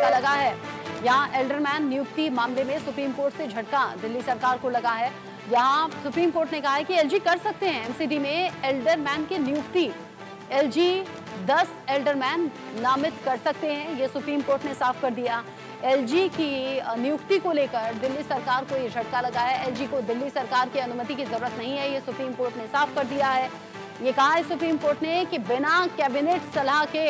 झटका लगा है। यहाँ एल्डरमैन नियुक्ति मामले में सुप्रीम कोर्ट से झटका दिल्ली सरकार को लगा है। यहाँ सुप्रीम कोर्ट ने कहा है कि एलजी कर सकते हैं एमसीडी में एल्डरमैन की नियुक्ति। एलजी 10 एल्डरमैन नामित कर सकते हैं, ये सुप्रीम कोर्ट ने साफ कर दिया। एलजी की नियुक्ति को लेकर दिल्ली सरकार को ये झटका लगा है। एलजी को दिल्ली सरकार की अनुमति की जरूरत नहीं है, ये सुप्रीम कोर्ट ने साफ कर दिया है। ये कहा है सुप्रीम कोर्ट ने कि बिना कैबिनेट सलाह के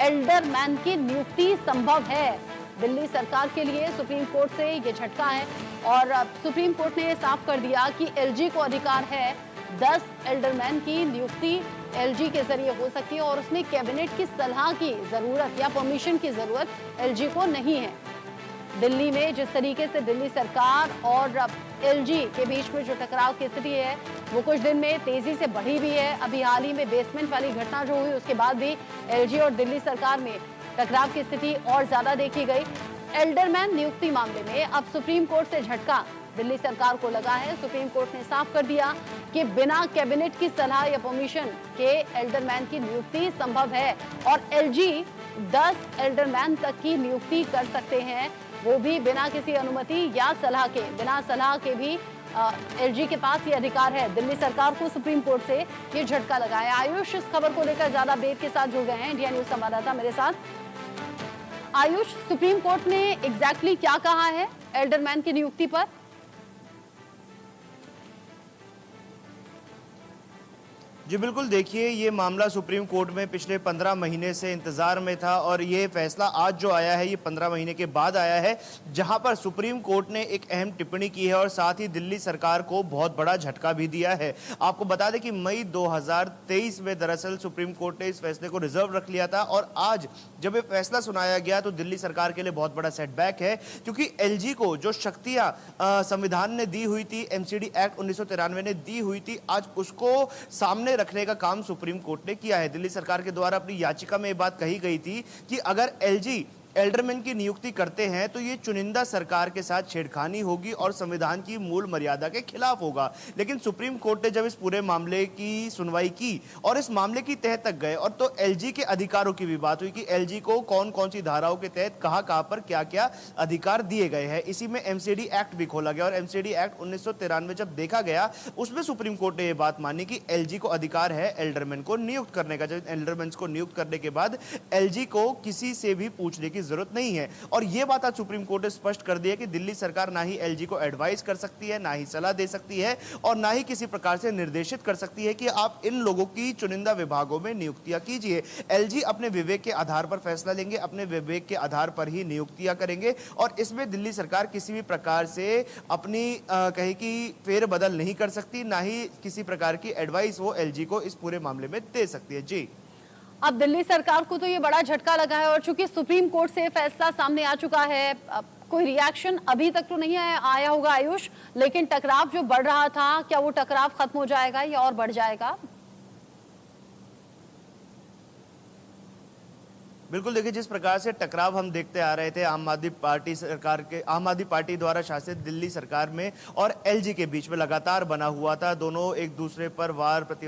एल्डरमैन की नियुक्ति संभव है। दिल्ली सरकार के लिए सुप्रीम कोर्ट से ये झटका है और सुप्रीम कोर्ट ने ये साफ कर दिया कि एलजी को अधिकार है 10 एल्डरमैन की नियुक्ति एलजी के जरिए हो सकती है और उसमें कैबिनेट की सलाह की जरूरत या परमिशन की जरूरत एलजी को नहीं है। दिल्ली में जिस तरीके से दिल्ली सरकार और एलजी के बीच में जो टकराव की स्थिति है वो कुछ दिन में तेजी से बढ़ी भी है। अभी हाल ही में बेसमेंट वाली घटना जो हुई उसके बाद भी एलजी और दिल्ली सरकार में टकराव की स्थिति और ज्यादा देखी गई। एल्डरमैन नियुक्ति मामले में अब सुप्रीम कोर्ट से झटका दिल्ली सरकार को लगा है। सुप्रीम कोर्ट ने साफ कर दिया कि बिना कैबिनेट की सलाह या परमिशन के एल्डरमैन की नियुक्ति संभव है और एलजी 10 एल्डरमैन तक की नियुक्ति कर सकते हैं, वो भी बिना किसी अनुमति या सलाह के। बिना सलाह के भी एलजी के पास ये अधिकार है। दिल्ली सरकार को सुप्रीम कोर्ट से ये झटका लगा है। आयुष इस खबर को लेकर ज्यादा अपडेट के साथ जुड़ गए हैं इंडिया न्यूज संवाददाता मेरे साथ। आयुष, सुप्रीम कोर्ट ने एग्जैक्टली क्या कहा है एल्डरमैन की नियुक्ति पर? जी बिल्कुल, देखिए ये मामला सुप्रीम कोर्ट में पिछले 15 महीने से इंतजार में था और ये फैसला आज जो आया है ये 15 महीने के बाद आया है, जहां पर सुप्रीम कोर्ट ने एक अहम टिप्पणी की है और साथ ही दिल्ली सरकार को बहुत बड़ा झटका भी दिया है। आपको बता दें कि मई 2023 में दरअसल सुप्रीम कोर्ट ने इस फैसले को रिजर्व रख लिया था और आज जब ये फैसला सुनाया गया तो दिल्ली सरकार के लिए बहुत बड़ा सेटबैक है, क्योंकि एलजी को जो शक्तियां संविधान ने दी हुई थी, एमसीडी एक्ट 1993 ने दी हुई थी, आज उसको सामने रखने का काम सुप्रीम कोर्ट ने किया है। दिल्ली सरकार के द्वारा अपनी याचिका में यह बात कही गई थी कि अगर एलजी एल्डरमैन की नियुक्ति करते हैं तो ये चुनिंदा सरकार के साथ छेड़खानी होगी और संविधान की मूल मर्यादा के खिलाफ होगा। लेकिन सुप्रीम कोर्ट ने जब इस पूरे मामले की सुनवाई की और इस मामले की तह तक गए और तो एलजी के अधिकारों की भी बात हुई कि एलजी को कौन कौन सी धाराओं के तहत कहां पर क्या क्या अधिकार दिए गए हैं। इसी में एमसीडी एक्ट भी खोला गया और एमसीडी एक्ट 1993 जब देखा गया उसमें सुप्रीम कोर्ट ने यह बात मानी कि एलजी को अधिकार है एल्डरमैन को नियुक्त करने का। जब एल्डरमैन को नियुक्त करने के बाद एलजी को किसी से भी पूछने की जरूरत नहीं है और यह बात आज सुप्रीम कोर्ट ने स्पष्ट कर दिया कि दिल्ली सरकार ना ही एलजी को एडवाइस कर सकती है, ना ही सलाह दे सकती है और ना ही किसी प्रकार से निर्देशित कर सकती है कि आप इन लोगों की चुनिंदा विभागों में नियुक्तियां कीजिए। एलजी अपने विवेक के आधार पर फैसला लेंगे, अपने विवेक के आधार पर ही नियुक्तियां करेंगे और इसमें दिल्ली सरकार किसी भी प्रकार से अपनी कहे कि फेरबदल नहीं कर सकती, ना ही किसी प्रकार की एडवाइस वो एलजी को इस पूरे मामले में दे सकती है। जी, अब दिल्ली सरकार को तो ये बड़ा झटका लगा है और चूंकि सुप्रीम कोर्ट से फैसला सामने आ चुका है, कोई रिएक्शन अभी तक तो नहीं आया होगा आयुष, लेकिन टकराव जो बढ़ रहा था क्या वो टकराव खत्म हो जाएगा या और बढ़ जाएगा? बिल्कुल, देखिए जिस प्रकार से टकराव हम देखते आ रहे थे आम आदमी पार्टी द्वारा शासित दिल्ली सरकार में और एलजी के बीच में लगातार बना हुआ था, दोनों एक दूसरे पर वार प्रतिवार